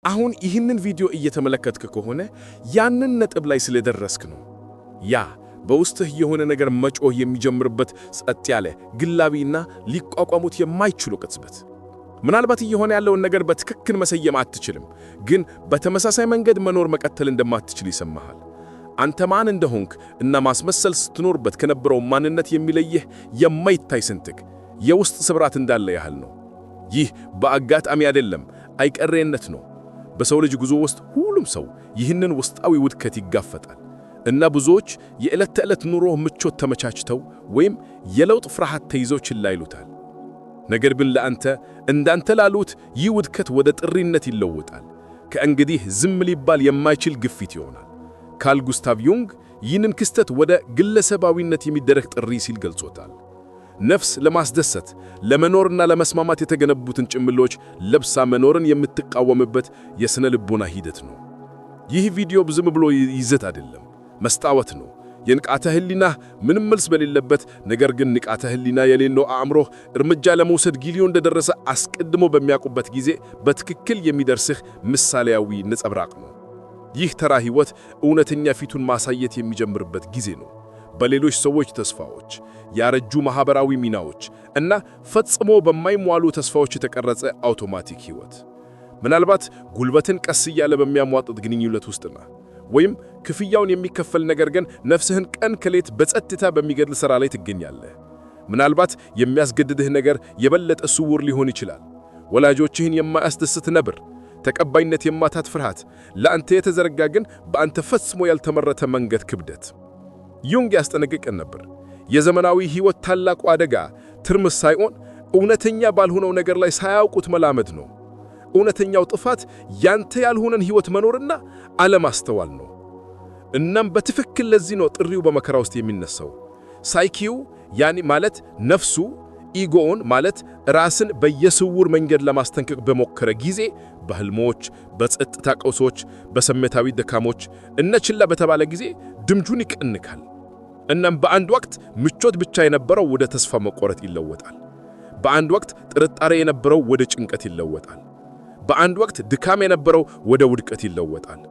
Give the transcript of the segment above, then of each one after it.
አሁን ይህንን ቪዲዮ እየተመለከትክ ከሆነ ያንን ነጥብ ላይ ስለደረስክ ነው። ያ በውስጥህ የሆነ ነገር መጮህ የሚጀምርበት ጸጥ ያለ ግላዊና ሊቋቋሙት የማይችሉ ቅጽበት። ምናልባት እየሆነ ያለውን ነገር በትክክል መሰየም አትችልም፣ ግን በተመሳሳይ መንገድ መኖር መቀጠል እንደማትችል ይሰማሃል። አንተ ማን እንደሆንክ እና ማስመሰል ስትኖርበት ከነበረው ማንነት የሚለይህ የማይታይ ስንጥቅ የውስጥ ስብራት እንዳለ ያህል ነው። ይህ በአጋጣሚ አይደለም፣ አይቀሬነት ነው። በሰው ልጅ ጉዞ ውስጥ ሁሉም ሰው ይህንን ውስጣዊ ውድቀት ይጋፈጣል እና ብዙዎች የዕለት ተዕለት ኑሮ ምቾት ተመቻችተው ወይም የለውጥ ፍርሃት ተይዘው ችላ ይሉታል። ነገር ግን ለአንተ እንዳንተ ላሉት ይህ ውድቀት ወደ ጥሪነት ይለወጣል። ከእንግዲህ ዝም ሊባል የማይችል ግፊት ይሆናል። ካርል ጉስታቭ ዩንግ ይህንን ክስተት ወደ ግለሰባዊነት የሚደረግ ጥሪ ሲል ገልጾታል። ነፍስ ለማስደሰት ለመኖርና ለመስማማት የተገነቡትን ጭምብሎች ለብሳ መኖርን የምትቃወምበት የሥነ ልቦና ሂደት ነው። ይህ ቪዲዮ ዝም ብሎ ይዘት አይደለም፣ መስታወት ነው። የንቃተ ህሊናህ ምንም መልስ በሌለበት ነገር ግን ንቃተ ህሊና የሌለው አእምሮህ እርምጃ ለመውሰድ ጊዜው እንደደረሰ አስቀድሞ በሚያውቁበት ጊዜ በትክክል የሚደርስህ ምሳሌያዊ ነጸብራቅ ነው። ይህ ተራ ሕይወት እውነተኛ ፊቱን ማሳየት የሚጀምርበት ጊዜ ነው። በሌሎች ሰዎች ተስፋዎች፣ ያረጁ ማህበራዊ ሚናዎች እና ፈጽሞ በማይሟሉ ተስፋዎች የተቀረጸ አውቶማቲክ ሕይወት። ምናልባት ጉልበትን ቀስ እያለ በሚያሟጥጥ ግንኙነት ውስጥና ወይም ክፍያውን የሚከፈል ነገር ግን ነፍስህን ቀን ከሌት በጸጥታ በሚገድል ሥራ ላይ ትገኛለህ። ምናልባት የሚያስገድድህ ነገር የበለጠ ስውር ሊሆን ይችላል። ወላጆችህን የማያስደስት ነብር፣ ተቀባይነት የማጣት ፍርሃት፣ ለአንተ የተዘረጋ ግን በአንተ ፈጽሞ ያልተመረተ መንገድ ክብደት። ዩንግ ያስጠነቅቀን ነበር። የዘመናዊ ሕይወት ታላቁ አደጋ ትርምስ ሳይሆን እውነተኛ ባልሆነው ነገር ላይ ሳያውቁት መላመድ ነው። እውነተኛው ጥፋት ያንተ ያልሆነን ሕይወት መኖርና አለማስተዋል ነው። እናም በትክክል ለዚህ ነው ጥሪው በመከራ ውስጥ የሚነሳው። ሳይኪው ያኒ ማለት ነፍሱ ኢጎን ማለት ራስን በየስውር መንገድ ለማስተንቀቅ በሞከረ ጊዜ በህልሞች፣ በጸጥታ ቀውሶች፣ በስሜታዊ ድካሞች እና ችላ በተባለ ጊዜ ድምጁን ይቀንካል። እናም በአንድ ወቅት ምቾት ብቻ የነበረው ወደ ተስፋ መቆረጥ ይለወጣል። በአንድ ወቅት ጥርጣሬ የነበረው ወደ ጭንቀት ይለወጣል። በአንድ ወቅት ድካም የነበረው ወደ ውድቀት ይለወጣል።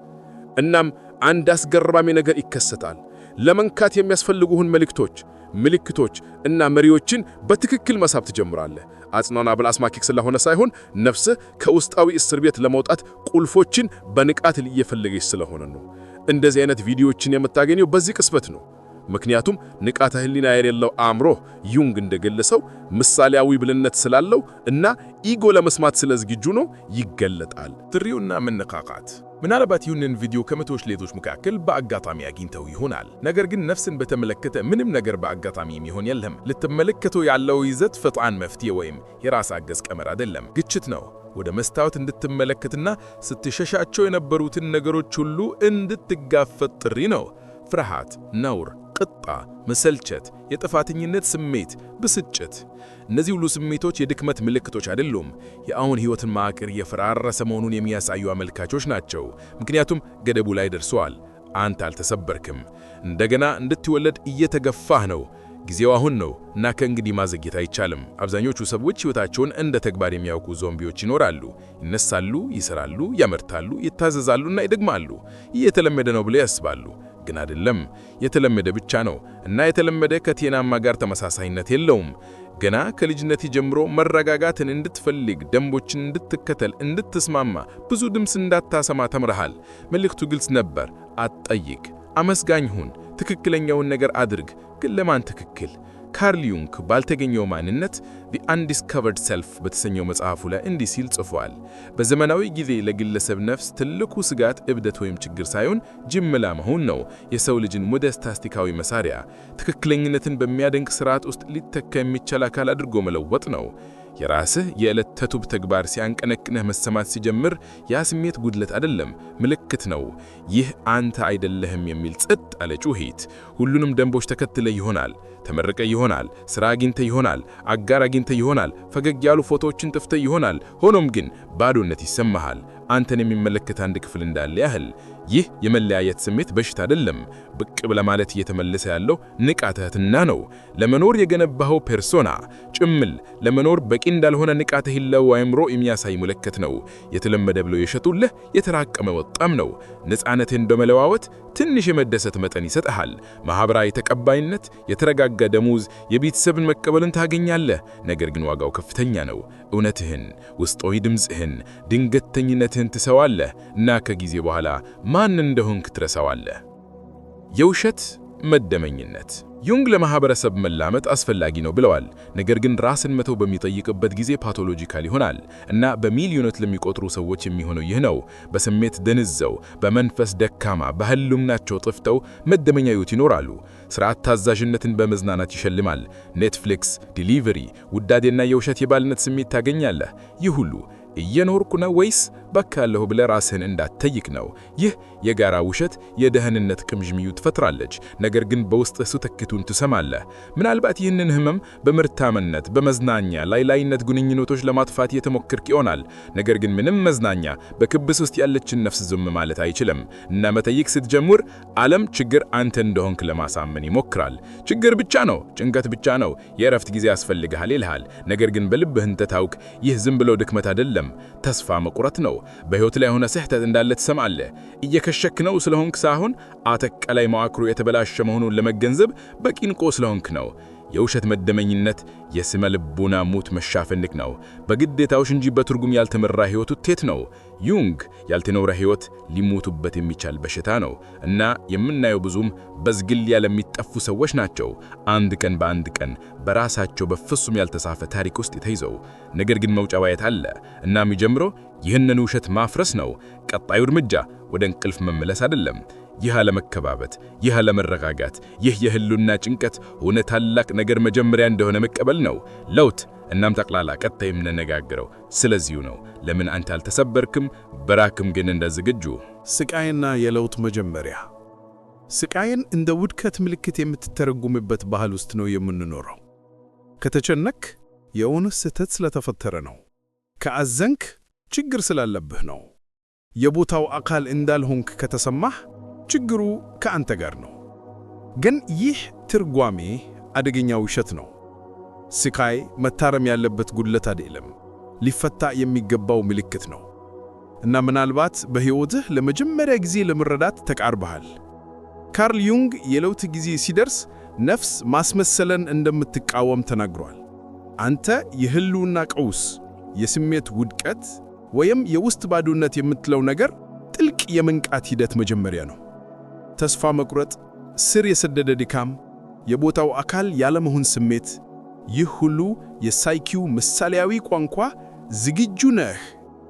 እናም አንድ አስገራሚ ነገር ይከሰታል። ለመንካት የሚያስፈልጉህን መልእክቶች፣ ምልክቶች እና መሪዎችን በትክክል መሳብ ትጀምራለህ። አጽናና ብላስማኪክ ስለሆነ ሳይሆን ነፍስህ ከውስጣዊ እስር ቤት ለመውጣት ቁልፎችን በንቃት እየፈለገች ስለሆነ ነው። እንደዚህ አይነት ቪዲዮዎችን የምታገኘው በዚህ ቅጽበት ነው። ምክንያቱም ንቃተ ህሊና የሌለው አእምሮ ዩንግ እንደገለጸው ምሳሌያዊ ብልህነት ስላለው እና ኢጎ ለመስማት ስለዝግጁ ነው ይገለጣል። ጥሪውና መነቃቃት ምናልባት ይህንን ቪዲዮ ከመቶዎች ሌሎች መካከል በአጋጣሚ አግኝተው ይሆናል። ነገር ግን ነፍስን በተመለከተ ምንም ነገር በአጋጣሚ የሚሆን የለም። ልትመለከተው ያለው ይዘት ፈጣን መፍትሄ ወይም የራስ አገዝ ቀመር አይደለም፣ ግጭት ነው። ወደ መስታወት እንድትመለከትና ስትሸሻቸው የነበሩትን ነገሮች ሁሉ እንድትጋፈጥ ጥሪ ነው። ፍርሃት፣ ነውር፣ ቁጣ፣ መሰልቸት፣ የጥፋተኝነት ስሜት፣ ብስጭት፣ እነዚህ ሁሉ ስሜቶች የድክመት ምልክቶች አይደሉም። የአሁን ሕይወትን ማዕቀር የፈራረሰ መሆኑን የሚያሳዩ አመልካቾች ናቸው። ምክንያቱም ገደቡ ላይ ደርሰዋል። አንተ አልተሰበርክም። እንደገና እንድትወለድ እየተገፋህ ነው። ጊዜው አሁን ነው እና ከእንግዲህ ማዘግየት አይቻልም። አብዛኞቹ ሰዎች ሕይወታቸውን እንደ ተግባር የሚያውቁ ዞምቢዎች ይኖራሉ። ይነሳሉ፣ ይሰራሉ፣ ያመርታሉ፣ ይታዘዛሉና ይደግማሉ። ይህ የተለመደ ነው ብለው ያስባሉ። ግን አይደለም። የተለመደ ብቻ ነው እና የተለመደ ከጤናማ ጋር ተመሳሳይነት የለውም። ገና ከልጅነት ጀምሮ መረጋጋትን እንድትፈልግ፣ ደንቦችን እንድትከተል፣ እንድትስማማ፣ ብዙ ድምፅ እንዳታሰማ ተምረሃል። መልእክቱ ግልጽ ነበር። አትጠይቅ፣ አመስጋኝ ሁን፣ ትክክለኛውን ነገር አድርግ። ግን ለማን ትክክል? ካርል ዩንግ ባልተገኘው ማንነት The Undiscovered Self በተሰኘው መጽሐፉ ላይ እንዲህ ሲል ጽፏል። በዘመናዊ ጊዜ ለግለሰብ ነፍስ ትልቁ ስጋት እብደት ወይም ችግር ሳይሆን ጅምላ መሆን ነው። የሰው ልጅን ወደ ስታስቲካዊ መሳሪያ፣ ትክክለኝነትን በሚያደንቅ ስርዓት ውስጥ ሊተካ የሚቻል አካል አድርጎ መለወጥ ነው። የራስህ የዕለት ተቱብ ተግባር ሲያንቀነቅንህ መሰማት ሲጀምር ያ ስሜት ጉድለት አይደለም፣ ምልክት ነው። ይህ አንተ አይደለህም የሚል ጸጥ ያለ ጩኸት። ሁሉንም ደንቦች ተከትለ ይሆናል፣ ተመርቀ ይሆናል፣ ሥራ አግኝተ ይሆናል፣ አጋር አግኝተ ይሆናል፣ ፈገግ ያሉ ፎቶዎችን ጥፍተ ይሆናል። ሆኖም ግን ባዶነት ይሰማሃል፣ አንተን የሚመለከት አንድ ክፍል እንዳለ ያህል። ይህ የመለያየት ስሜት በሽታ አይደለም፣ ብቅ ለማለት እየተመለሰ ያለው ንቃተ ህሊና ነው። ለመኖር የገነባኸው ፐርሶና ጭምብል ለመኖር በቂ እንዳልሆነ ንቃተ ህሊናው አእምሮ የሚያሳይ ምልክት ነው። የተለመደ ብለው የሸጡልህ የተራቀመ ወጣም ነው። ነፃነትን በመለዋወጥ ትንሽ የመደሰት መጠን ይሰጥሃል። ማህበራዊ ተቀባይነት፣ የተረጋጋ ደሞዝ፣ የቤተሰብን መቀበልን ታገኛለህ። ነገር ግን ዋጋው ከፍተኛ ነው። እውነትህን፣ ውስጣዊ ድምፅህን፣ ድንገተኝነትህን ትሰዋለህ እና ከጊዜ በኋላ ማን እንደሆንክ ትረሳዋለህ። የውሸት መደመኝነት ዩንግ ለማህበረሰብ መላመጥ አስፈላጊ ነው ብለዋል። ነገር ግን ራስን መተው በሚጠይቅበት ጊዜ ፓቶሎጂካል ይሆናል እና በሚሊዮኖች ለሚቆጠሩ ሰዎች የሚሆነው ይህ ነው። በስሜት ደንዘው፣ በመንፈስ ደካማ፣ በህልውናቸው ጠፍተው መደበኛ ሕይወት ይኖራሉ። ስርዓት ታዛዥነትን በመዝናናት ይሸልማል። ኔትፍሊክስ፣ ዲሊቨሪ፣ ውዳዴና የውሸት የባልነት ስሜት ታገኛለህ። ይህ ሁሉ እየኖርኩ ነው ወይስ በካለሁ ብለህ ራስህን እንዳትጠይቅ ነው። ይህ የጋራ ውሸት የደህንነት ቅምዥምዩ ትፈጥራለች፣ ነገር ግን በውስጥህ ስተክቱን ትሰማለህ። ምናልባት ይህንን ህመም በምርታማነት በመዝናኛ ላይነት ግንኙነቶች ለማጥፋት የተሞከርክ ይሆናል። ነገር ግን ምንም መዝናኛ በክብስ ውስጥ ያለችን ነፍስ ዝም ማለት አይችልም እና መጠየቅ ስትጀምር ዓለም ችግር አንተ እንደሆንክ ለማሳመን ይሞክራል። ችግር ብቻ ነው፣ ጭንቀት ብቻ ነው፣ የእረፍት ጊዜ ያስፈልግሃል ይልሃል። ነገር ግን በልብህ እንተታውቅ ይህ ዝም ብሎ ድክመት አይደለም፣ ተስፋ መቁረጥ ነው። በሕይወት ላይ ሆነ ስህተት እንዳለ ትሰማለህ። እየከሸክ ነው ስለሆንክ ሳይሆን አጠቃላይ መዋቅሩ የተበላሸ መሆኑን ለመገንዘብ በቂ ንቁ ስለሆንክ ነው። የውሸት መደመኝነት የስነ ልቦና ሙት መሻፈንክ ነው። በግዴታዎች እንጂ በትርጉም ያልተመራ ሕይወት ውጤት ነው። ዩንግ ያልተኖረ ሕይወት ሊሞቱበት የሚቻል በሽታ ነው እና የምናየው ብዙም በዝግል ያለሚጠፉ ሰዎች ናቸው። አንድ ቀን በአንድ ቀን በራሳቸው በፍጹም ያልተጻፈ ታሪክ ውስጥ ተይዘው፣ ነገር ግን መውጫ ባየት አለ እና የሚጀምረው ይህንን ውሸት ማፍረስ ነው። ቀጣዩ እርምጃ ወደ እንቅልፍ መመለስ አይደለም። ይህ አለመከባበት፣ ይህ አለመረጋጋት፣ ይህ የህልውና ጭንቀት ሆነ ታላቅ ነገር መጀመሪያ እንደሆነ መቀበል ነው። ለውጥ እናም ጠቅላላ ቀጣይ የምንነጋገረው ስለዚሁ ነው። ለምን አንተ አልተሰበርክም በራክም ግን እንደ ዝግጁ። ስቃይና የለውጥ መጀመሪያ። ስቃይን እንደ ውድቀት ምልክት የምትተረጉምበት ባህል ውስጥ ነው የምንኖረው። ከተጨነክ የእውነት ስህተት ስለተፈጠረ ነው። ከአዘንክ ችግር ስላለብህ ነው። የቦታው አካል እንዳልሆንክ ከተሰማህ ችግሩ ከአንተ ጋር ነው። ግን ይህ ትርጓሜ አደገኛ ውሸት ነው። ስቃይ መታረም ያለበት ጉድለት አይደለም፣ ሊፈታ የሚገባው ምልክት ነው። እና ምናልባት በሕይወትህ ለመጀመሪያ ጊዜ ለመረዳት ተቃርበሃል። ካርል ዩንግ የለውጥ ጊዜ ሲደርስ ነፍስ ማስመሰለን እንደምትቃወም ተናግሯል። አንተ የህልውና ቀውስ፣ የስሜት ውድቀት ወይም የውስጥ ባዶነት የምትለው ነገር ጥልቅ የመንቃት ሂደት መጀመሪያ ነው። ተስፋ መቁረጥ፣ ስር የሰደደ ድካም፣ የቦታው አካል ያለመሆን ስሜት፣ ይህ ሁሉ የሳይኪው ምሳሌያዊ ቋንቋ ዝግጁ ነህ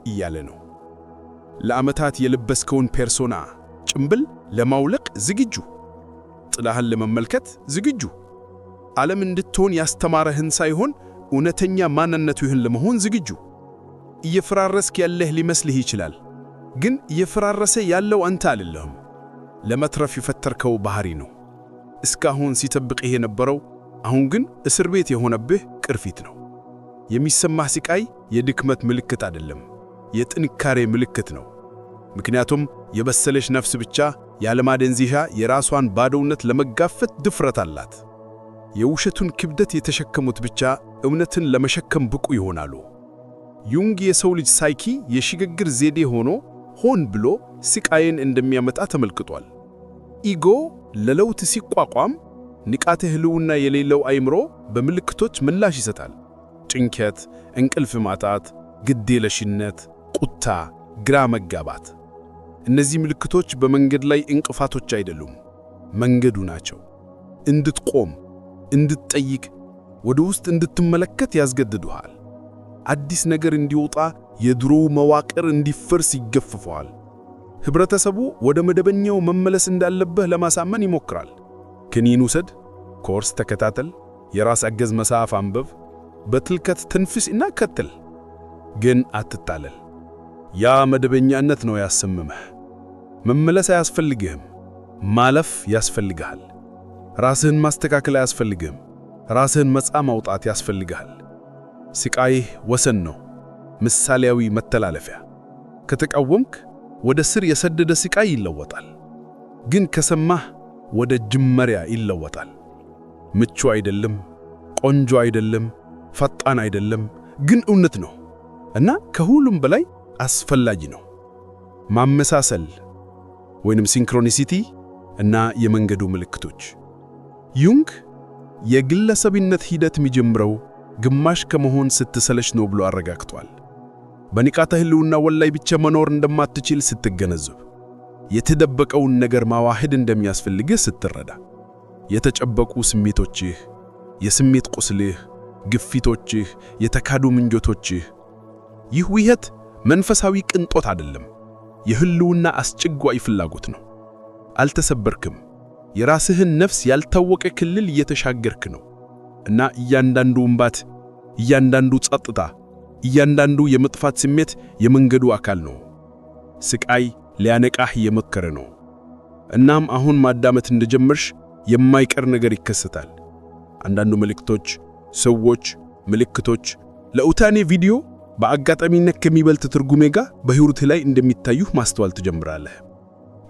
እያለ ነው። ለዓመታት የለበስከውን ፐርሶና ጭምብል ለማውለቅ ዝግጁ፣ ጥላህን ለመመልከት ዝግጁ፣ ዓለም እንድትሆን ያስተማረህን ሳይሆን እውነተኛ ማንነትህን ለመሆን ዝግጁ። እየፈራረስክ ያለህ ሊመስልህ ይችላል፣ ግን እየፈራረሰ ያለው አንተ አይደለህም። ለመትረፍ የፈጠርከው ባህሪ ነው። እስካሁን ሲጠብቅህ የነበረው አሁን ግን እስር ቤት የሆነብህ ቅርፊት ነው። የሚሰማህ ስቃይ የድክመት ምልክት አይደለም፣ የጥንካሬ ምልክት ነው። ምክንያቱም የበሰለች ነፍስ ብቻ ያለማደንዘዣ የራሷን ባዶነት ለመጋፈጥ ድፍረት አላት። የውሸቱን ክብደት የተሸከሙት ብቻ እውነትን ለመሸከም ብቁ ይሆናሉ። ዩንግ የሰው ልጅ ሳይኪ የሽግግር ዘዴ ሆን ብሎ ስቃይን እንደሚያመጣ ተመልክቷል። ኢጎ ለለውጥ ሲቋቋም ንቃተ ህልውና የሌለው አእምሮ በምልክቶች ምላሽ ይሰጣል። ጭንቀት፣ እንቅልፍ ማጣት፣ ግዴለሽነት፣ ቁጣ፣ ግራ መጋባት። እነዚህ ምልክቶች በመንገድ ላይ እንቅፋቶች አይደሉም፣ መንገዱ ናቸው። እንድትቆም፣ እንድትጠይቅ፣ ወደ ውስጥ እንድትመለከት ያስገድዱሃል። አዲስ ነገር እንዲወጣ፣ የድሮው መዋቅር እንዲፈርስ ይገፍፈዋል። ህብረተሰቡ ወደ መደበኛው መመለስ እንዳለብህ ለማሳመን ይሞክራል። ክኒን ውሰድ፣ ኮርስ ተከታተል፣ የራስ አገዝ መጽሐፍ አንብብ፣ በጥልቀት ተንፍስ እና ቀጥል። ግን አትታለል። ያ መደበኛነት ነው ያሰምምህ። መመለስ አያስፈልግህም፣ ማለፍ ያስፈልግሃል። ራስህን ማስተካከል አያስፈልግህም፣ ራስህን ነፃ ማውጣት ያስፈልግሃል። ስቃይህ ወሰን ነው፣ ምሳሌያዊ መተላለፊያ። ከተቃወምክ ወደ ስር የሰደደ ስቃይ ይለወጣል። ግን ከሰማህ ወደ ጅመሪያ ይለወጣል። ምቹ አይደለም፣ ቆንጆ አይደለም፣ ፈጣን አይደለም፣ ግን እውነት ነው እና ከሁሉም በላይ አስፈላጊ ነው። ማመሳሰል ወይንም ሲንክሮኒሲቲ እና የመንገዱ ምልክቶች። ዩንግ የግለሰብነት ሂደት የሚጀምረው ግማሽ ከመሆን ስትሰለች ነው ብሎ አረጋግጧል። በንቃተ ህልውና ወላይ ብቻ መኖር እንደማትችል ስትገነዘብ፣ የተደበቀውን ነገር ማዋህድ እንደሚያስፈልግህ ስትረዳ፣ የተጨበቁ ስሜቶችህ፣ የስሜት ቁስልህ፣ ግፊቶችህ፣ የተካዱ ምኞቶችህ። ይህ ውህት መንፈሳዊ ቅንጦት አይደለም፣ የህልውና አስቸኳይ ፍላጎት ነው። አልተሰበርክም። የራስህን ነፍስ ያልታወቀ ክልል እየተሻገርክ ነው እና እያንዳንዱ እንባት፣ እያንዳንዱ ጸጥታ፣ እያንዳንዱ የመጥፋት ስሜት የመንገዱ አካል ነው። ስቃይ ሊያነቃህ እየመከረ ነው። እናም አሁን ማዳመጥ እንደጀመርሽ የማይቀር ነገር ይከሰታል። አንዳንዱ መልእክቶች፣ ሰዎች፣ ምልክቶች ለኡታኔ ቪዲዮ በአጋጣሚነት ከሚበልጥ ትርጉሜ ጋር በሕይወትህ ላይ እንደሚታዩህ ማስተዋል ትጀምራለህ።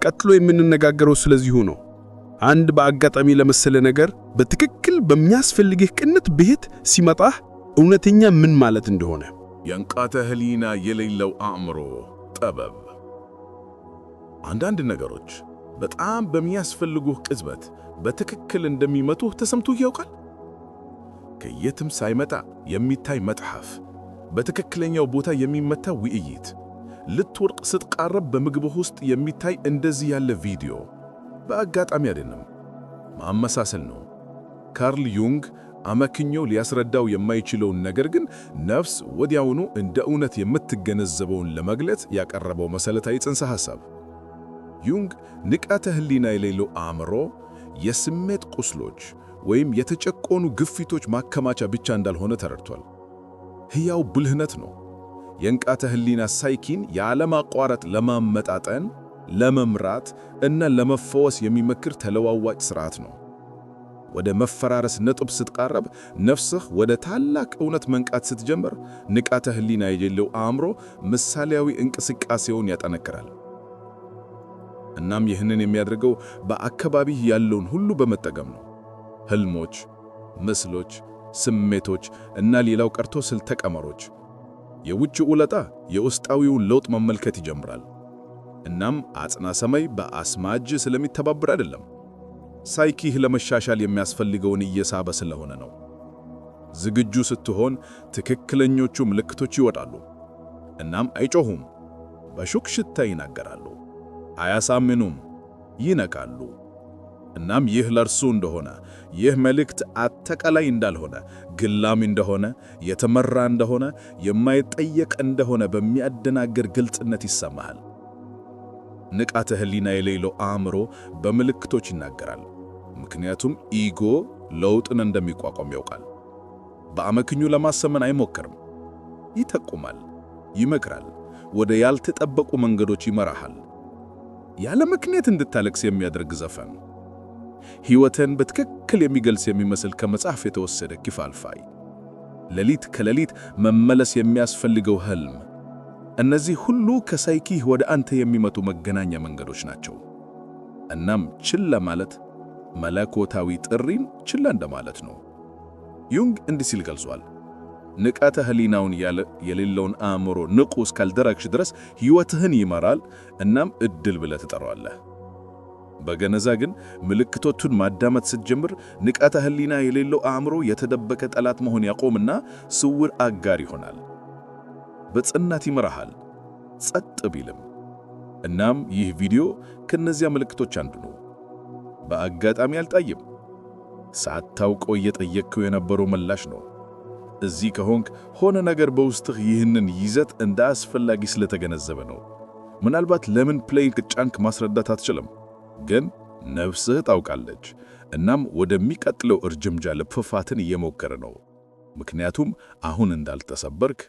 ቀጥሎ የምንነጋገረው ስለዚሁ ነው። አንድ በአጋጣሚ ለመሰለ ነገር በትክክል በሚያስፈልግህ ቅንት ብሄት ሲመጣህ እውነተኛ ምን ማለት እንደሆነ። የንቃተ ህሊና የሌለው አእምሮ ጠበብ። አንዳንድ ነገሮች በጣም በሚያስፈልጉህ ቅጽበት በትክክል እንደሚመጡህ ተሰምቶህ ያውቃል? ከየትም ሳይመጣ የሚታይ መጽሐፍ፣ በትክክለኛው ቦታ የሚመታ ውይይት፣ ልትወድቅ ስትቃረብ በምግብህ ውስጥ የሚታይ እንደዚህ ያለ ቪዲዮ በአጋጣሚ አይደለም፣ ማመሳሰል ነው። ካርል ዩንግ አመክንዮ ሊያስረዳው የማይችለውን ነገር ግን ነፍስ ወዲያውኑ እንደ እውነት የምትገነዘበውን ለመግለጽ ያቀረበው መሰረታዊ ጽንሰ ሐሳብ። ዩንግ ንቃተ ህሊና የሌለው አእምሮ የስሜት ቁስሎች ወይም የተጨቆኑ ግፊቶች ማከማቻ ብቻ እንዳልሆነ ተረድቷል። ሕያው ብልህነት ነው። የንቃተ ህሊና ሳይኪን ያለማቋረጥ ለማመጣጠን፣ ለመምራት እና ለመፈወስ የሚመክር ተለዋዋጭ ሥርዓት ነው። ወደ መፈራረስ ነጥብ ስትቃረብ፣ ነፍስህ ወደ ታላቅ እውነት መንቃት ስትጀምር፣ ንቃተ ህሊና የሌለው አእምሮ ምሳሌያዊ እንቅስቃሴውን ያጠነክራል። እናም ይህንን የሚያደርገው በአካባቢህ ያለውን ሁሉ በመጠቀም ነው። ህልሞች፣ ምስሎች፣ ስሜቶች እና ሌላው ቀርቶ ስልተ ቀመሮች። የውጭው ውለታ የውስጣዊውን ለውጥ መመልከት ይጀምራል። እናም አጽና ሰማይ በአስማጅ ስለሚተባበር አይደለም፣ ሳይኪህ ለመሻሻል የሚያስፈልገውን እየሳበ ስለሆነ ነው። ዝግጁ ስትሆን ትክክለኞቹ ምልክቶች ይወጣሉ። እናም አይጮሁም፣ በሹክሽታ ይናገራሉ፣ አያሳምኑም፣ ይነቃሉ። እናም ይህ ለርሱ እንደሆነ፣ ይህ መልእክት አጠቃላይ እንዳልሆነ፣ ግላሚ እንደሆነ፣ የተመራ እንደሆነ፣ የማይጠየቅ እንደሆነ በሚያደናግር ግልጽነት ይሰማሃል። ንቃተ ህሊና የሌለው አእምሮ በምልክቶች ይናገራል፣ ምክንያቱም ኢጎ ለውጥን እንደሚቋቋም ያውቃል። በአመክኙ ለማሰመን አይሞክርም። ይጠቁማል፣ ይመክራል፣ ወደ ያልተጠበቁ መንገዶች ይመራሃል። ያለ ምክንያት እንድታለቅስ የሚያደርግ ዘፈን፣ ሕይወትን በትክክል የሚገልጽ የሚመስል ከመጽሐፍ የተወሰደ ክፍልፋይ፣ ሌሊት ከሌሊት መመለስ የሚያስፈልገው ህልም። እነዚህ ሁሉ ከሳይኪህ ወደ አንተ የሚመጡ መገናኛ መንገዶች ናቸው። እናም ችላ ማለት መለኮታዊ ጥሪን ችላ እንደማለት ነው። ዩንግ እንዲህ ሲል ገልጿል። ንቃተ ህሊናውን የሌለውን አእምሮ ንቁ እስካልደረግሽ ድረስ ሕይወትህን ይመራል፣ እናም ዕድል ብለህ ትጠራዋለህ። በገነዛ ግን ምልክቶቹን ማዳመጥ ስትጀምር ንቃተ ህሊና የሌለው አእምሮ የተደበቀ ጠላት መሆን ያቆምና ስውር አጋር ይሆናል። በጽናት ይመራሃል፣ ጸጥ ቢልም። እናም ይህ ቪዲዮ ከነዚያ ምልክቶች አንዱ ነው። በአጋጣሚ አልታየም፣ ሳታውቀው እየጠየቅከው የነበረው ምላሽ ነው። እዚህ ከሆንክ ሆነ ነገር በውስጥህ ይህንን ይዘት እንደ አስፈላጊ ስለተገነዘበ ነው። ምናልባት ለምን ፕሌይ ጫንክ ማስረዳት አትችልም፣ ግን ነፍስህ ታውቃለች። እናም ወደሚቀጥለው እርምጃ ለመግፋትን እየሞከረ ነው። ምክንያቱም አሁን እንዳልተሰበርክ፣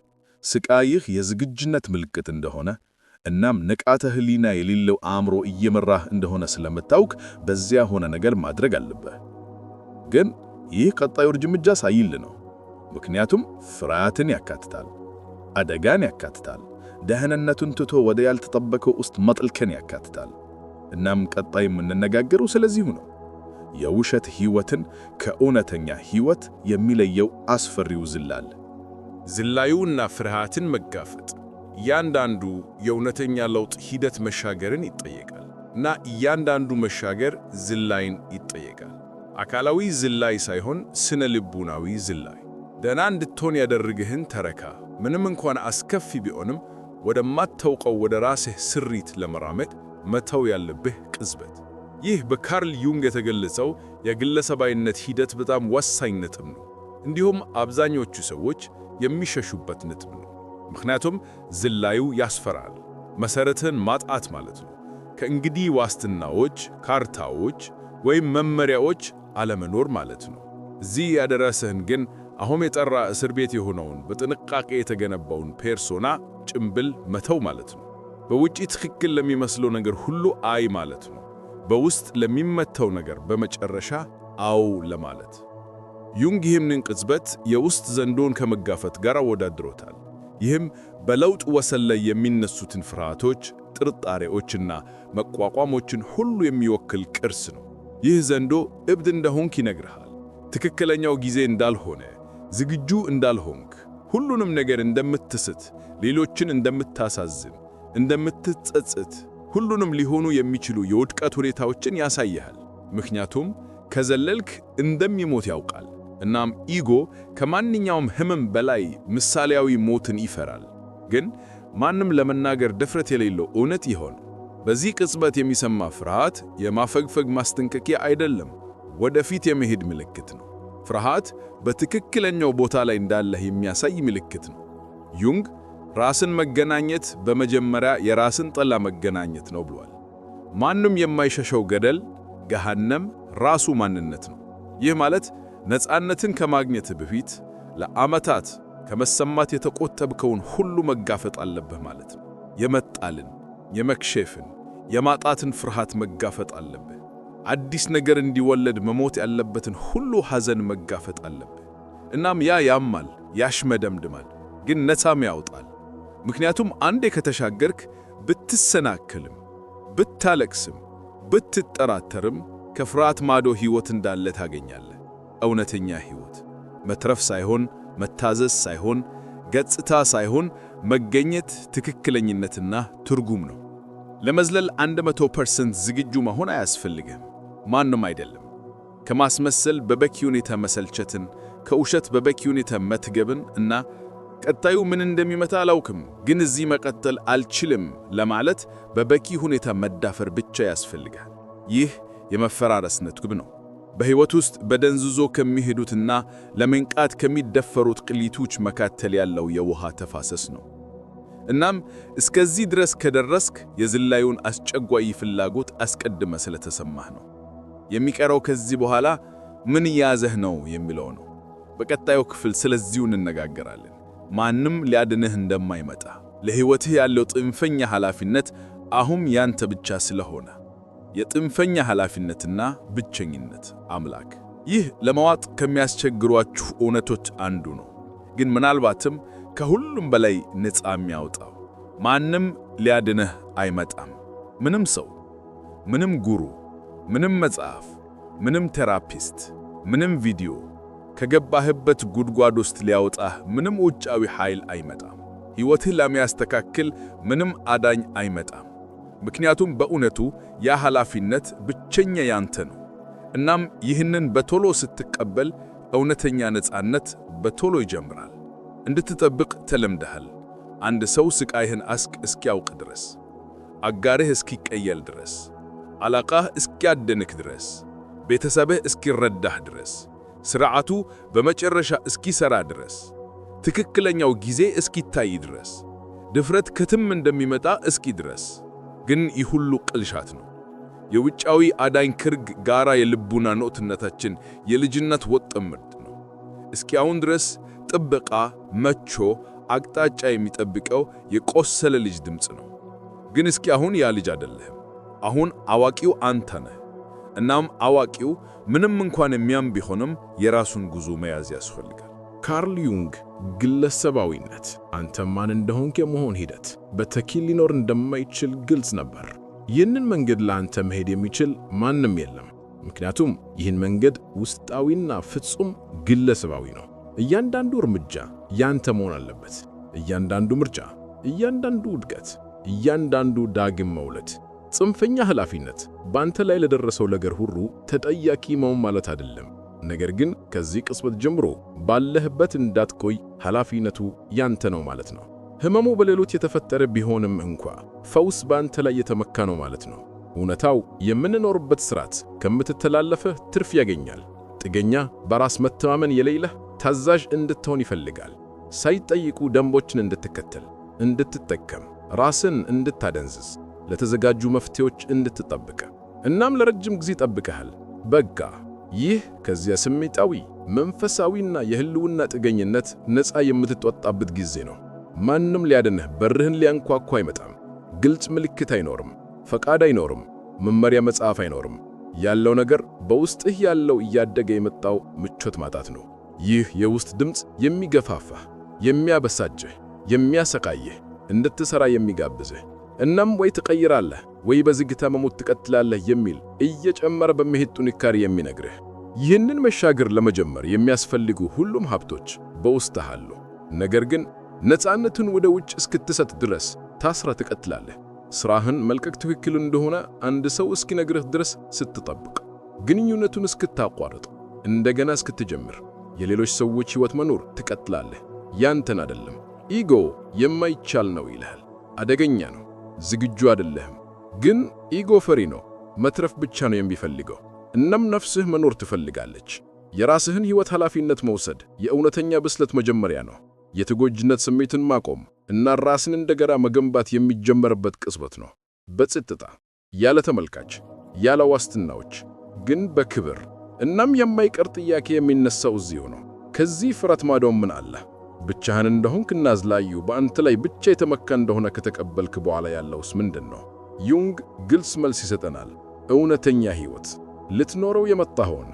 ስቃይህ የዝግጁነት ምልክት እንደሆነ፣ እናም ንቃተ ህሊና የሌለው አእምሮ እየመራህ እንደሆነ ስለምታውቅ በዚያ ሆነ ነገር ማድረግ አለብህ። ግን ይህ ቀጣዩ እርምጃ ሳይል ነው። ምክንያቱም ፍርሃትን ያካትታል፣ አደጋን ያካትታል፣ ደህንነቱን ትቶ ወደ ያልተጠበቀው ውስጥ መጥልከን ያካትታል። እናም ቀጣይ የምንነጋገረው ስለዚሁ ነው። የውሸት ሕይወትን ከእውነተኛ ሕይወት የሚለየው አስፈሪው ዝላል። ዝላዩና ፍርሃትን መጋፈጥ እያንዳንዱ የእውነተኛ ለውጥ ሂደት መሻገርን ይጠየቃል እና እያንዳንዱ መሻገር ዝላይን ይጠየቃል። አካላዊ ዝላይ ሳይሆን ስነ ልቡናዊ ዝላይ። ደህና እንድትሆን ያደርግህን ተረካ ምንም እንኳን አስከፊ ቢሆንም ወደማታውቀው ወደ ራስህ ስሪት ለመራመድ መተው ያለብህ ቅጽበት። ይህ በካርል ዩንግ የተገለጸው የግለሰባዊነት ሂደት በጣም ወሳኝ ነጥብ ነው። እንዲሁም አብዛኞቹ ሰዎች የሚሸሹበት ነጥብ ነው። ምክንያቱም ዝላዩ ያስፈራል። መሰረትን ማጣት ማለት ነው። ከእንግዲህ ዋስትናዎች፣ ካርታዎች ወይም መመሪያዎች አለመኖር ማለት ነው። እዚህ ያደረሰህን ግን አሁን የጠራ እስር ቤት የሆነውን በጥንቃቄ የተገነባውን ፔርሶና ጭምብል መተው ማለት ነው። በውጪ ትክክል ለሚመስለው ነገር ሁሉ አይ ማለት ነው። በውስጥ ለሚመተው ነገር በመጨረሻ አው ለማለት። ዩንግ ይህንን ቅጽበት የውስጥ ዘንዶን ከመጋፈት ጋር አወዳድሮታል። ይህም በለውጥ ወሰን ላይ የሚነሱትን ፍርሃቶች፣ ጥርጣሬዎችና መቋቋሞችን ሁሉ የሚወክል ቅርስ ነው። ይህ ዘንዶ እብድ እንደሆንክ ይነግርሃል። ትክክለኛው ጊዜ እንዳልሆነ፣ ዝግጁ እንዳልሆንክ፣ ሁሉንም ነገር እንደምትስት፣ ሌሎችን እንደምታሳዝን፣ እንደምትጸጽት፣ ሁሉንም ሊሆኑ የሚችሉ የውድቀት ሁኔታዎችን ያሳይሃል። ምክንያቱም ከዘለልክ እንደሚሞት ያውቃል። እናም ኢጎ ከማንኛውም ህመም በላይ ምሳሌያዊ ሞትን ይፈራል። ግን ማንም ለመናገር ድፍረት የሌለው እውነት ይሆን? በዚህ ቅጽበት የሚሰማ ፍርሃት የማፈግፈግ ማስጠንቀቂያ አይደለም፣ ወደፊት የመሄድ ምልክት ነው። ፍርሃት በትክክለኛው ቦታ ላይ እንዳለህ የሚያሳይ ምልክት ነው። ዩንግ ራስን መገናኘት በመጀመሪያ የራስን ጠላ መገናኘት ነው ብሏል። ማንም የማይሸሸው ገደል ገሃነም ራሱ ማንነት ነው። ይህ ማለት ነፃነትን ከማግኘት በፊት ለዓመታት ከመሰማት የተቆጠብከውን ሁሉ መጋፈጥ አለብህ ማለት ነው። የመጣልን፣ የመክሸፍን፣ የማጣትን ፍርሃት መጋፈጥ አለብህ። አዲስ ነገር እንዲወለድ መሞት ያለበትን ሁሉ ሐዘን መጋፈጥ አለብህ። እናም ያ ያማል፣ ያሽመደምድማል፣ ግን ነፃም ያወጣል። ምክንያቱም አንዴ ከተሻገርክ ብትሰናከልም፣ ብታለቅስም፣ ብትጠራተርም ከፍርሃት ማዶ ሕይወት እንዳለ ታገኛለህ። እውነተኛ ሕይወት መትረፍ ሳይሆን መታዘዝ ሳይሆን ገጽታ ሳይሆን መገኘት፣ ትክክለኝነትና ትርጉም ነው። ለመዝለል 100% ዝግጁ መሆን አያስፈልግም። ማንም አይደለም። ከማስመሰል በበቂ ሁኔታ መሰልቸትን፣ ከውሸት በበቂ ሁኔታ መትገብን እና ቀጣዩ ምን እንደሚመጣ አላውቅም ግን እዚህ መቀጠል አልችልም ለማለት በበቂ ሁኔታ መዳፈር ብቻ ያስፈልጋል። ይህ የመፈራረስ ነጥብ ነው። በሕይወት ውስጥ በደንዝዞ ከሚሄዱትና ለመንቃት ከሚደፈሩት ቅሊቶች መካከል ያለው የውሃ ተፋሰስ ነው። እናም እስከዚህ ድረስ ከደረስክ የዝላዩን አስጨጓይ ፍላጎት አስቀድመ ስለተሰማህ ነው። የሚቀረው ከዚህ በኋላ ምን ያዘህ ነው የሚለው ነው። በቀጣዩ ክፍል ስለዚሁ እንነጋገራለን። ማንም ሊያድንህ እንደማይመጣ፣ ለሕይወትህ ያለው ጥንፈኛ ኃላፊነት አሁን ያንተ ብቻ ስለሆነ፣ የጥንፈኛ ኃላፊነትና ብቸኝነት አምላክ። ይህ ለማዋጥ ከሚያስቸግሯችሁ እውነቶች አንዱ ነው፣ ግን ምናልባትም ከሁሉም በላይ ነፃ የሚያወጣው። ማንም ሊያድንህ አይመጣም። ምንም ሰው፣ ምንም ጉሩ፣ ምንም መጽሐፍ፣ ምንም ቴራፒስት፣ ምንም ቪዲዮ ከገባህበት ጉድጓድ ውስጥ ሊያወጣህ ምንም ውጫዊ ኃይል አይመጣም። ሕይወትህ ለሚያስተካክል ምንም አዳኝ አይመጣም። ምክንያቱም በእውነቱ ያ ኃላፊነት ብቸኛ ያንተ ነው። እናም ይህንን በቶሎ ስትቀበል እውነተኛ ነፃነት በቶሎ ይጀምራል። እንድትጠብቅ ተለምደሃል። አንድ ሰው ስቃይህን እስኪያውቅ ድረስ፣ አጋርህ እስኪቀየል ድረስ፣ አለቃህ እስኪያደንክ ድረስ፣ ቤተሰብህ እስኪረዳህ ድረስ፣ ሥርዓቱ በመጨረሻ እስኪሠራ ድረስ፣ ትክክለኛው ጊዜ እስኪታይ ድረስ፣ ድፍረት ከትም እንደሚመጣ እስኪ ድረስ። ግን ይህ ሁሉ ቅልሻት ነው። የውጫዊ አዳኝ ክርግ ጋራ የልቡና ኖትነታችን የልጅነት ወጥመድ ነው። እስኪ አሁን ድረስ ጥበቃ፣ መቾ፣ አቅጣጫ የሚጠብቀው የቆሰለ ልጅ ድምፅ ነው። ግን እስኪ አሁን ያ ልጅ አይደለህም። አሁን አዋቂው አንተ ነህ። እናም አዋቂው ምንም እንኳን የሚያም ቢሆንም የራሱን ጉዞ መያዝ ያስፈልጋል። ካርል ዩንግ ግለሰባዊነት አንተ ማን እንደሆንክ የመሆን ሂደት በተኪል ሊኖር እንደማይችል ግልጽ ነበር። ይህንን መንገድ ለአንተ መሄድ የሚችል ማንም የለም። ምክንያቱም ይህን መንገድ ውስጣዊና ፍጹም ግለሰባዊ ነው። እያንዳንዱ እርምጃ ያንተ መሆን አለበት። እያንዳንዱ ምርጫ፣ እያንዳንዱ ውድቀት፣ እያንዳንዱ ዳግም መውለድ። ጽንፈኛ ኃላፊነት በአንተ ላይ ለደረሰው ነገር ሁሉ ተጠያቂ መሆን ማለት አይደለም። ነገር ግን ከዚህ ቅጽበት ጀምሮ ባለህበት እንዳትቆይ ኃላፊነቱ ያንተ ነው ማለት ነው። ህመሙ በሌሎች የተፈጠረ ቢሆንም እንኳ ፈውስ በአንተ ላይ የተመካ ነው ማለት ነው። እውነታው የምንኖርበት ስርዓት ከምትተላለፈህ ትርፍ ያገኛል። ጥገኛ፣ በራስ መተማመን የሌለህ ታዛዥ እንድትሆን ይፈልጋል። ሳይጠይቁ ደንቦችን እንድትከተል፣ እንድትጠቀም፣ ራስን እንድታደንዝዝ፣ ለተዘጋጁ መፍትሄዎች እንድትጠብቅ። እናም ለረጅም ጊዜ ጠብቀሃል። በቃ ይህ ከዚያ ስሜታዊ መንፈሳዊና የህልውና ጥገኝነት ነፃ የምትወጣበት ጊዜ ነው። ማንም ሊያድንህ በርህን ሊያንኳኳ አይመጣም። ግልጽ ምልክት አይኖርም፣ ፈቃድ አይኖርም፣ መመሪያ መጽሐፍ አይኖርም። ያለው ነገር በውስጥህ ያለው እያደገ የመጣው ምቾት ማጣት ነው። ይህ የውስጥ ድምፅ የሚገፋፋህ፣ የሚያበሳጭህ፣ የሚያሰቃይህ፣ እንድትሠራ የሚጋብዝህ እናም ወይ ትቀይራለህ ወይ በዝግታ መሞት ትቀጥላለህ የሚል እየጨመረ በመሄድ ጥንካሬ የሚነግርህ። ይህንን መሻገር ለመጀመር የሚያስፈልጉ ሁሉም ሀብቶች በውስጥህ አሉ። ነገር ግን ነፃነትን ወደ ውጭ እስክትሰጥ ድረስ ታስራ ትቀጥላለህ። ሥራህን መልቀቅ ትክክል እንደሆነ አንድ ሰው እስኪነግርህ ድረስ ስትጠብቅ፣ ግንኙነቱን እስክታቋርጥ፣ እንደገና እስክትጀምር፣ የሌሎች ሰዎች ሕይወት መኖር ትቀጥላለህ። ያንተን አይደለም። ኢጎ የማይቻል ነው ይልሃል። አደገኛ ነው። ዝግጁ አይደለህም። ግን ኢጎ ፈሪ ነው። መትረፍ ብቻ ነው የሚፈልገው። እናም ነፍስህ መኖር ትፈልጋለች። የራስህን ሕይወት ኃላፊነት መውሰድ የእውነተኛ ብስለት መጀመሪያ ነው። የተጎጂነት ስሜትን ማቆም እና ራስን እንደገና መገንባት የሚጀመርበት ቅጽበት ነው። በጸጥታ፣ ያለ ተመልካች፣ ያለ ዋስትናዎች፣ ግን በክብር። እናም የማይቀር ጥያቄ የሚነሳው እዚሁ ነው። ከዚህ ፍረት ማዶ ምን አለ? ብቻህን እንደሆንክ እናዝላዩ በአንተ ላይ ብቻ የተመካ እንደሆነ ከተቀበልክ በኋላ ያለውስ ምንድን ነው? ዩንግ ግልጽ መልስ ይሰጠናል። እውነተኛ ሕይወት ልትኖረው የመጣኸውን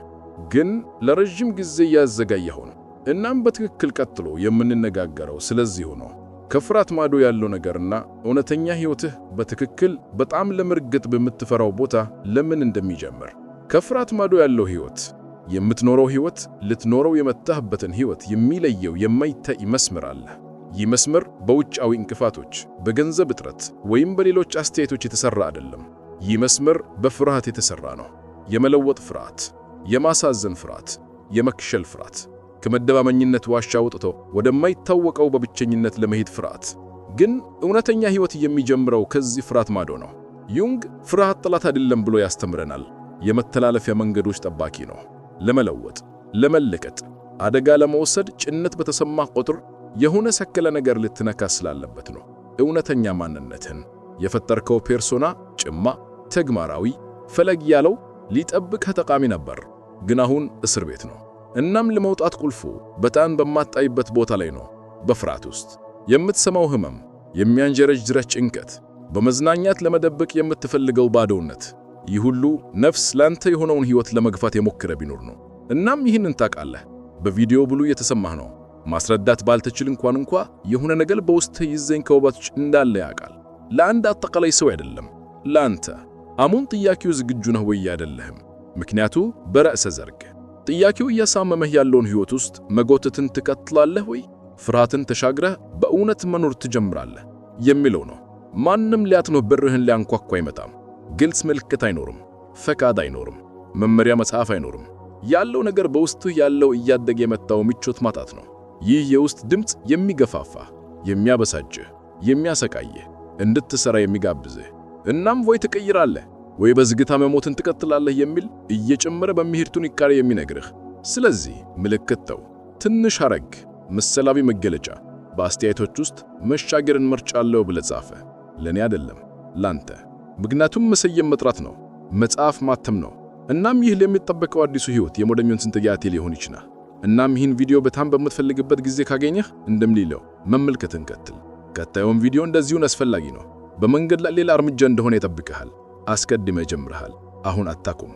ግን ለረጅም ጊዜ ያዘጋየኸውን። እናም በትክክል ቀጥሎ የምንነጋገረው ስለዚሁ ነው። ከፍርሃት ማዶ ያለው ነገርና እውነተኛ ሕይወትህ በትክክል በጣም ለመርገጥ በምትፈራው ቦታ ለምን እንደሚጀምር። ከፍርሃት ማዶ ያለው ሕይወት የምትኖረው ሕይወት ልትኖረው የመጣህበትን ሕይወት የሚለየው የማይታይ መስመር አለ። ይህ መስመር በውጫዊ እንቅፋቶች፣ በገንዘብ እጥረት ወይም በሌሎች አስተያየቶች የተሠራ አይደለም። ይህ መስመር በፍርሃት የተሠራ ነው። የመለወጥ ፍርሃት፣ የማሳዘን ፍርሃት፣ የመክሸል ፍርሃት፣ ከመደማመኝነት ዋሻ ወጥቶ ወደማይታወቀው በብቸኝነት ለመሄድ ፍርሃት። ግን እውነተኛ ሕይወት የሚጀምረው ከዚህ ፍርሃት ማዶ ነው። ዩንግ ፍርሃት ጠላት አይደለም ብሎ ያስተምረናል። የመተላለፊያ መንገዶች ጠባቂ ነው። ለመለወጥ፣ ለመለቀጥ፣ አደጋ ለመውሰድ ጭነት በተሰማ ቁጥር የሆነ ሰከለ ነገር ልትነካ ስላለበት ነው። እውነተኛ ማንነትን የፈጠርከው ፔርሶና ጭማ ተግማራዊ ፈለግ ያለው ሊጠብቅህ ጠቃሚ ነበር፣ ግን አሁን እስር ቤት ነው። እናም ለመውጣት ቁልፉ በጣም በማታይበት ቦታ ላይ ነው። በፍርሃት ውስጥ የምትሰማው ህመም፣ የሚያንጀረጅረህ ጭንቀት፣ በመዝናኛት ለመደበቅ የምትፈልገው ባዶነት፣ ይህ ሁሉ ነፍስ ላንተ የሆነውን ሕይወት ለመግፋት የሞከረ ቢኖር ነው። እናም ይህንን ታውቃለህ። በቪዲዮ ብሉ የተሰማህ ነው። ማስረዳት ባልተችል እንኳን የሆነ ነገር በውስጥህ ይዘኝ ከውበቶች እንዳለ ያውቃል። ለአንድ አጠቃላይ ሰው አይደለም፣ ለአንተ። አሁን ጥያቄው ዝግጁ ነህ ወይ አይደለህም? ምክንያቱ በራእሰ ዘርግ ጥያቄው እያሳመመህ ያለውን ሕይወት ውስጥ መጎተትን ትቀጥላለህ ወይ ፍርሃትን ተሻግረህ በእውነት መኖር ትጀምራለህ የሚለው ነው። ማንም ሊያትነው በርህን ሊያንኳኳ አይመጣም። ግልጽ ምልክት አይኖርም፣ ፈቃድ አይኖርም፣ መመሪያ መጽሐፍ አይኖርም። ያለው ነገር በውስጥህ ያለው እያደገ የመጣው ምቾት ማጣት ነው። ይህ የውስጥ ድምፅ የሚገፋፋህ፣ የሚያበሳጭህ፣ የሚያሰቃይህ፣ እንድትሰራ የሚጋብዝህ እናም ወይ ትቀይራለህ ወይ በዝግታ መሞትን ትቀጥላለህ የሚል እየጨመረ በሚሄድ ጥንካሬ የሚነግርህ። ስለዚህ ምልክት ተው። ትንሽ ሐረግ፣ ምሳሌያዊ መገለጫ በአስተያየቶች ውስጥ መሻገርን መርጫለሁ ብለህ ጻፈ። ለኔ አይደለም ላንተ። ምክንያቱም መሰየም መጥራት ነው፣ መጽሐፍ ማተም ነው። እናም ይህ ለሚጠበቀው አዲሱ ሕይወት የሞደኞን ስንትያቴ ሊሆን ይችላል። እናም ይህን ቪዲዮ በጣም በምትፈልግበት ጊዜ ካገኘህ እንደምሊለው መመልከትን ቀጥል። ቀጣዩም ቪዲዮ እንደዚሁን አስፈላጊ ነው። በመንገድ ላይ ሌላ እርምጃ እንደሆነ ይጠብቅሃል። አስቀድመህ ጀምረሃል። አሁን አታቁም።